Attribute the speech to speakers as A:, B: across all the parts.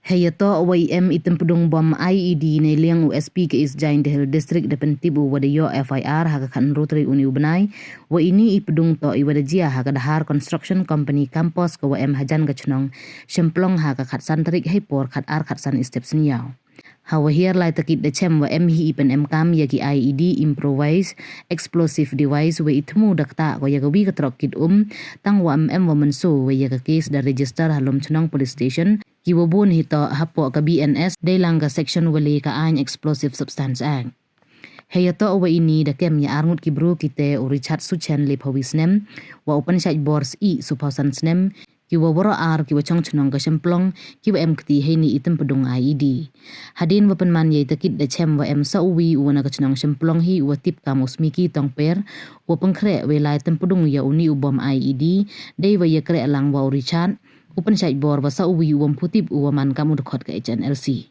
A: Hayato OIM item pedung bom IED ne liang USP ke is jain dehel district depen tibu wada yo FIR haka kan rotary uni ubnai wa ini I pedung to I wada jia haka dahar construction company campus ke WM hajan ke chenong shemplong haka khat san terik hepor khat ar khat san step seniau. Hawa hier lai takit de chem wa MHI pen MKam yaki IED improvise explosive device wa itmu dakta wa yagawi katrok kit tang wa wa menso wa yaga case da register halom chenong police station kiwabun hito hapo ka BNS day langga section wali ka ain explosive substance act. Hayato wa ini da kem ya arngut kibru kite o Richard Suchen le pawisnem wa open site bors I supausan snem kiwa waro ar kiwa chong chenong ka shemplong kiwa kti heini item pedung IED. Hadin wa penman yai takit da chem wa sa uwi wana ka chenong shemplong hi wa tip kamus miki tong per wa pengkre we lai tem pedung ya uni ubom IED day wa ya kre lang wa Richard Open site bor basa uwi uwam putip uwaman kamu dekot ke HNLC.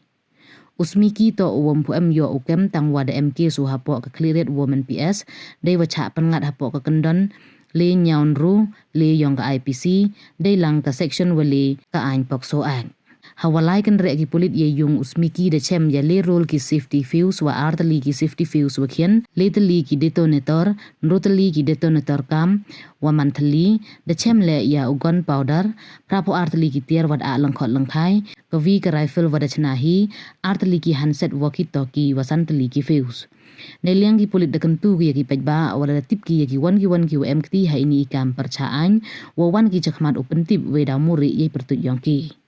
A: Usmiki to uwam pu yo ukem tang wada MK su hapo ke cleared woman PS day wacha pengat hapo ke kendon le nyaun ru le yong ke IPC day lang ke section wali ke ain pokso act. Hawalai kan reki pulit ye yung usmiki de chem ya le roll ki safety fuse wa artali ki safety fuse wa kien letali ki detonator nrotali ki detonator kam wa mantali de chem le ya ugon powder prapo artali ki tier wad a langkhot langkhai ka vi ka rifle wada chnahi artali ki handset walkie talkie wa santali ki fuse neliang ki pulit de kentu ki yaki pajba wala tip ki yaki wan ki wa mkt ha ini ikam percaan wa wan ki chakmat open tip we da muri ye pertut yongki